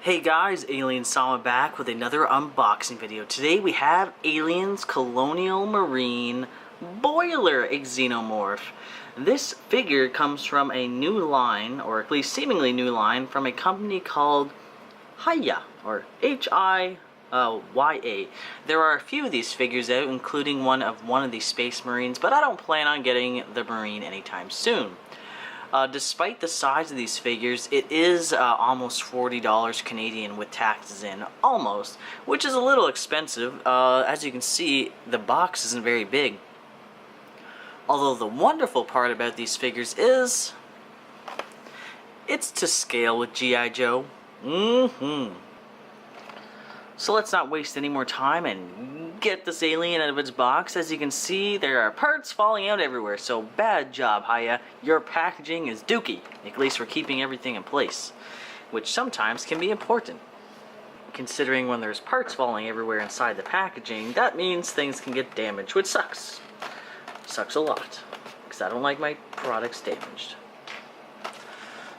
Hey guys, Alien Sama back with another unboxing video. Today we have Aliens Colonial Marine Boiler Xenomorph. This figure comes from a new line, or at least seemingly new line, from a company called Hiya, or H-I-Y-A. There are a few of these figures out, including one of the Space Marines, but I don't plan on getting the Marine anytime soon. Despite the size of these figures, it is almost $40 Canadian with taxes in, almost, which is a little expensive. As you can see, the box isn't very big. Although the wonderful part about these figures is, it's to scale with G.I. Joe. So let's not waste any more time and get this alien out of its box. As you can see, there are parts falling out everywhere, so bad job, Hiya. Your packaging is dookie, at least for keeping everything in place, which sometimes can be important. Considering when there's parts falling everywhere inside the packaging, that means things can get damaged, which sucks. Sucks a lot, because I don't like my products damaged.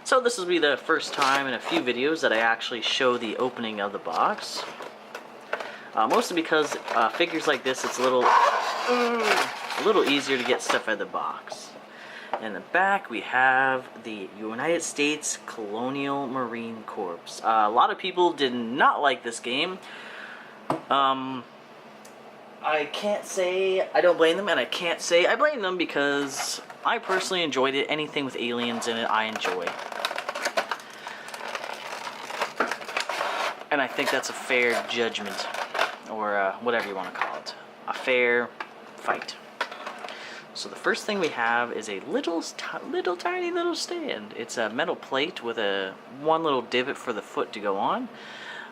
So this will be the first time in a few videos that I actually show the opening of the box. Mostly because figures like this, it's a little easier to get stuff out of the box. In the back, we have the United States Colonial Marine Corps. A lot of people did not like this game. I can't say I don't blame them, and I can't say I blame them, because I personally enjoyed it. Anything with aliens in it, I enjoy. And I think that's a fair judgment, or whatever you want to call it. A fair fight. So the first thing we have is a tiny little stand. It's a metal plate with one little divot for the foot to go on.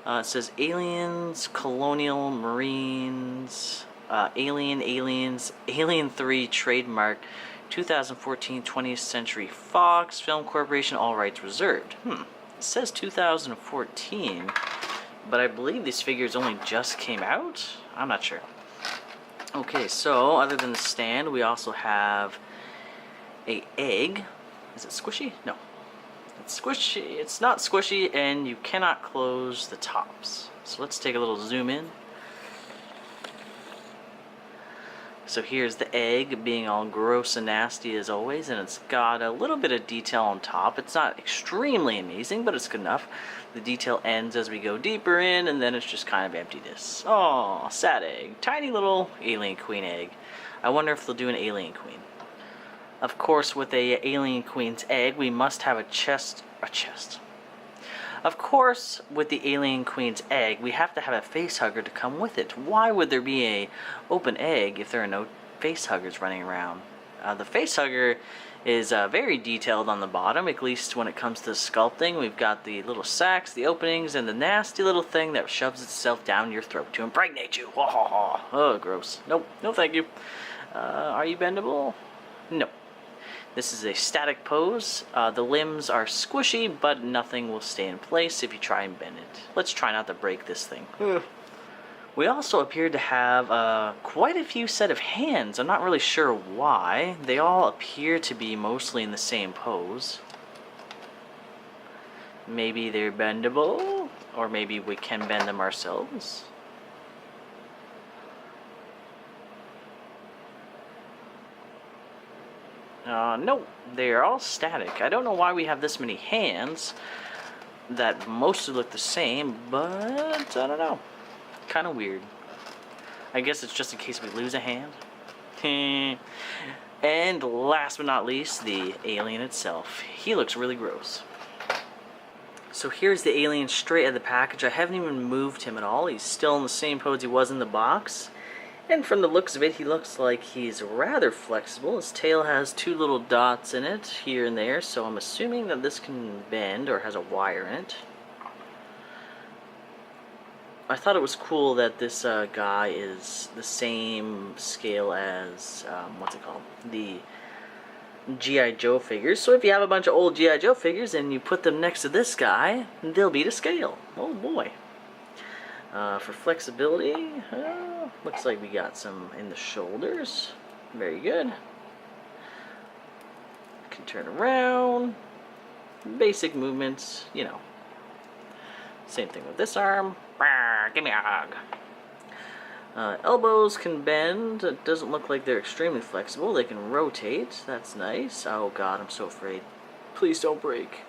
It says Aliens, Colonial Marines, Aliens, Alien 3 trademark, 2014 20th Century Fox Film Corporation, all rights reserved. It says 2014. But I believe these figures only just came out? I'm not sure. Okay, so other than the stand, we also have a egg. Is it squishy? No. It's squishy. It's not squishy, and you cannot close the tops. So let's take a little zoom in. So here's the egg, being all gross and nasty as always, and it's got a little bit of detail on top. It's not extremely amazing, but it's good enough. The detail ends as we go deeper in, and then it's just kind of emptiness. Oh, sad egg. Tiny little alien queen egg. I wonder if they'll do an alien queen. Of course, with a alien queen's egg, we must have a chest. Of course, with the alien queen's egg, we have to have a face hugger to come with it. Why would there be a open egg if there are no face huggers running around? The face hugger is very detailed on the bottom, at least when it comes to sculpting. We've got the little sacs, the openings, and the nasty little thing that shoves itself down your throat to impregnate you. Oh, gross. Nope, no thank you. Are you bendable? No. This is a static pose. The limbs are squishy, but nothing will stay in place if you try and bend it. Let's try not to break this thing. We also appear to have quite a few set of hands. I'm not really sure why. They all appear to be mostly in the same pose. Maybe they're bendable, or maybe we can bend them ourselves. No, they are all static. I don't know why we have this many hands that mostly look the same, but I don't know. Kind of weird. I guess it's just in case we lose a hand. And last but not least, the alien itself. He looks really gross. So here's the alien straight out of the package. I haven't even moved him at all. He's still in the same pose he was in the box. And from the looks of it, he looks like he's rather flexible. His tail has two little dots in it, here and there, so I'm assuming that this can bend or has a wire in it. I thought it was cool that this guy is the same scale as, what's it called? The G.I. Joe figures. So if you have a bunch of old G.I. Joe figures and you put them next to this guy, they'll be to scale. Oh boy. For flexibility, looks like we got some in the shoulders. Very good. Can turn around. Basic movements, you know. Same thing with this arm. Give me a hug. Elbows can bend. It doesn't look like they're extremely flexible. They can rotate. That's nice. Oh god, I'm so afraid. Please don't break.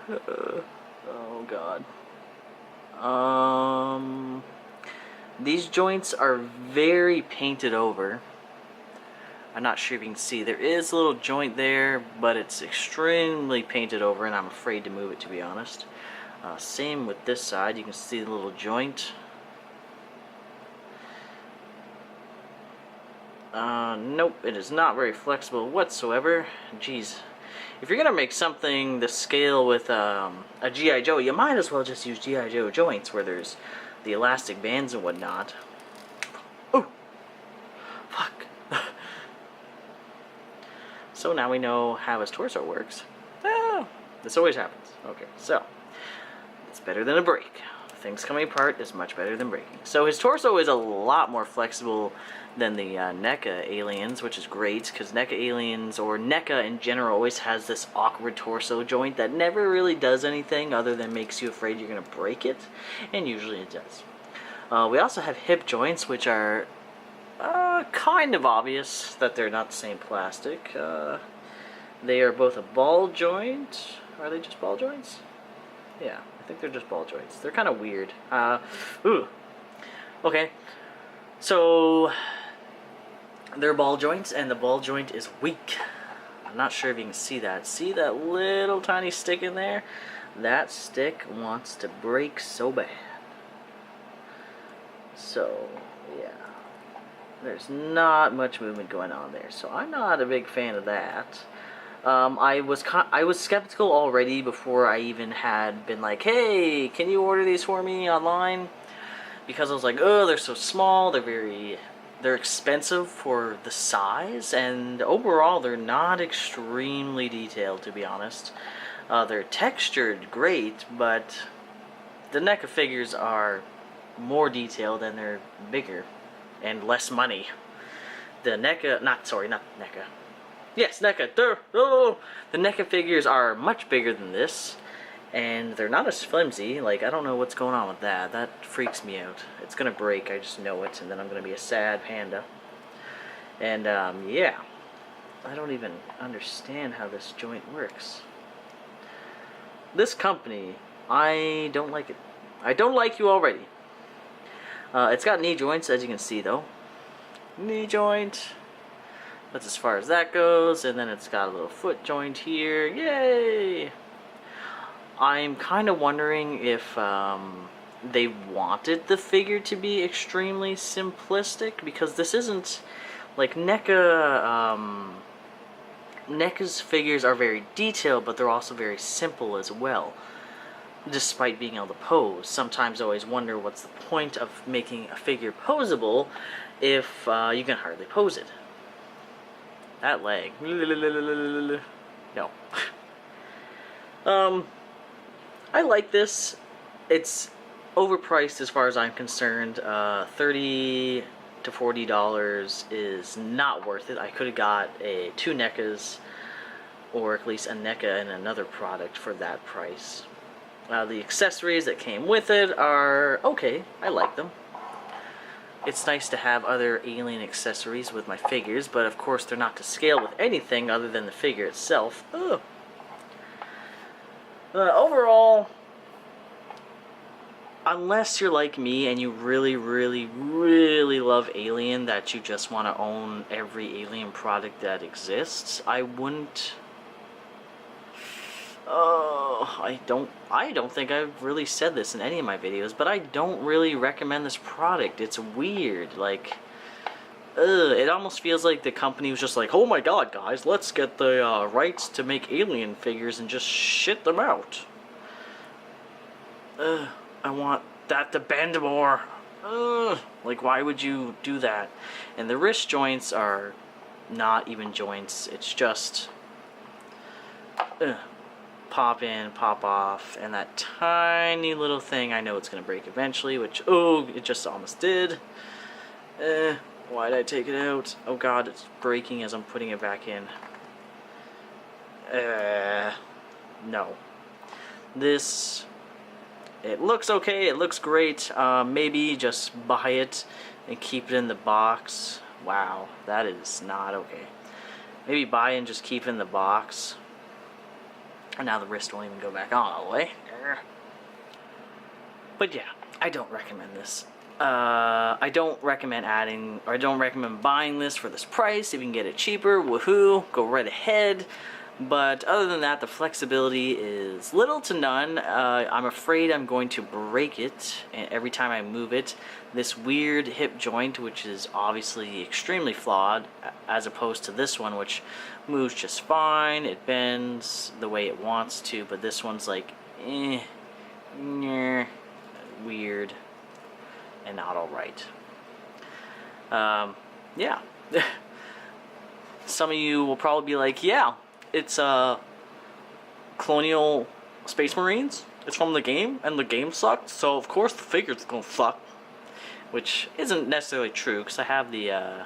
Oh god. These joints are very painted over. I'm not sure if you can see. There is a little joint there, but it's extremely painted over, and I'm afraid to move it, to be honest. Same with this side. You can see the little joint. Nope, it is not very flexible whatsoever. Jeez. If you're gonna make something the scale with a G.I. Joe, you might as well just use G.I. Joe joints where there's the elastic bands and whatnot. Oh! Fuck. So now we know how his torso works. Ah, this always happens. Okay, so it's better than a break. Things coming apart is much better than breaking. So his torso is a lot more flexible than the NECA aliens, which is great, because NECA aliens, or NECA in general, always has this awkward torso joint that never really does anything other than makes you afraid you're going to break it, and usually it does. We also have hip joints, which are kind of obvious that they're not the same plastic. They are both a ball joint. Are they just ball joints? Yeah, I think they're just ball joints. They're kind of weird. Okay, so they're ball joints, and the ball joint is weak. I'm not sure if you can see that. See that little tiny stick in there? That stick wants to break so bad. So, yeah. There's not much movement going on there, so I'm not a big fan of that. I was skeptical already before I even had been like, hey, can you order these for me online? Because I was like, oh, they're so small, they're expensive for the size, and overall they're not extremely detailed, to be honest. They're textured great, but the NECA figures are more detailed and they're bigger and less money. The NECA, not NECA. Yes, NECA. The NECA figures are much bigger than this, and they're not as flimsy. Like, I don't know what's going on with that. That freaks me out. It's gonna break, I just know it, and then I'm gonna be a sad panda. And, yeah. I don't even understand how this joint works. This company, I don't like it. I don't like you already. It's got knee joints, as you can see, though. Knee joint. That's as far as that goes, and then it's got a little foot joint here. Yay! I'm kind of wondering if they wanted the figure to be extremely simplistic, because this isn't like NECA. NECA's figures are very detailed, but they're also very simple as well, despite being able to pose. Sometimes I always wonder what's the point of making a figure posable if you can hardly pose it. That leg. No. I like this. It's overpriced as far as I'm concerned. $30 to $40 is not worth it. I could have got two NECAs, or at least a NECA and another product for that price. The accessories that came with it are okay. I like them. It's nice to have other alien accessories with my figures, but of course they're not to scale with anything other than the figure itself. Ugh. Overall, unless you're like me and you really, really, really love Alien, that you just want to own every Alien product that exists, I wouldn't. I don't think I've really said this in any of my videos, but I don't really recommend this product. It's weird. Like, it almost feels like the company was just like, oh my god, guys, let's get the rights to make Alien figures and just shit them out. I want that to bend more. Like, why would you do that? And the wrist joints are not even joints. It's just pop in, pop off, and that tiny little thing, I know it's going to break eventually, which, oh, it just almost did. Why did I take it out? Oh god, it's breaking as I'm putting it back in. No. This It looks okay, it looks great. Maybe just buy it and keep it in the box. Wow, that is not okay. Maybe buy it and just keep it in the box. And now the wrist won't even go back on all the way. But yeah, I don't recommend this. I don't recommend adding, or I don't recommend buying this for this price. If you can get it cheaper, woohoo, go right ahead. But other than that, the flexibility is little to none. I'm afraid I'm going to break it every time I move it. This weird hip joint, which is obviously extremely flawed, as opposed to this one, which moves just fine. It bends the way it wants to, but this one's like, weird and not alright. Yeah. Some of you will probably be like, yeah, it's Colonial Space Marines. It's from the game, and the game sucked, so of course the figure's gonna suck. Which isn't necessarily true, because I have the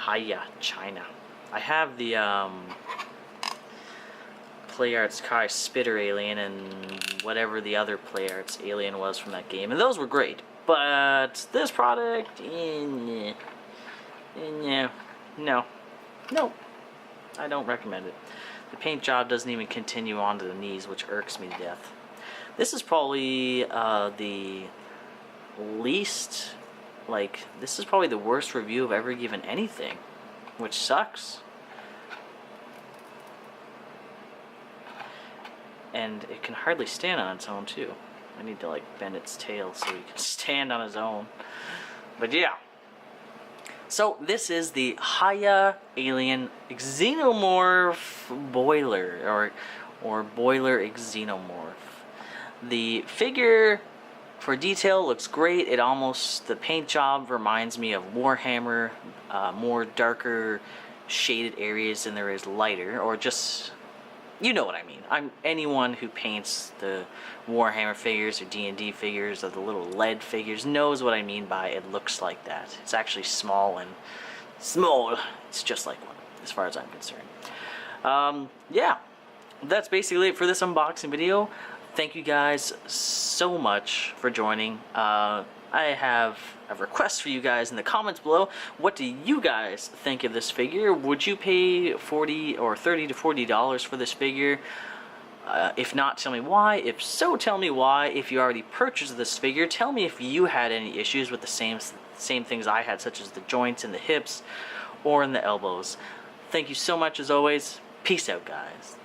Hiya China. I have the PlayArts Kai Spitter Alien and whatever the other PlayArts Alien was from that game, and those were great. But this product, no, I don't recommend it. The paint job doesn't even continue onto the knees, which irks me to death. This is probably the least, like, this is probably the worst review I've ever given anything, which sucks. And it can hardly stand on its own too. I need to like bend its tail so he can stand on his own. But yeah. So this is the Hiya Alien Xenomorph Boiler, or Boiler Xenomorph. The figure, for detail, looks great. It almost, the paint job reminds me of Warhammer, more darker shaded areas than there is lighter, or just, you know what I mean. Anyone who paints the Warhammer figures or D&D figures or the little lead figures knows what I mean by it looks like that. It's actually small and small. It's just like one, as far as I'm concerned. Yeah, that's basically it for this unboxing video. Thank you guys so much for joining. I have a request for you guys in the comments below. What do you guys think of this figure? Would you pay $40 or $30 to $40 for this figure? If not, tell me why. If so, tell me why. If you already purchased this figure, tell me if you had any issues with the same things I had, such as the joints in the hips or in the elbows. Thank you so much as always. Peace out, guys.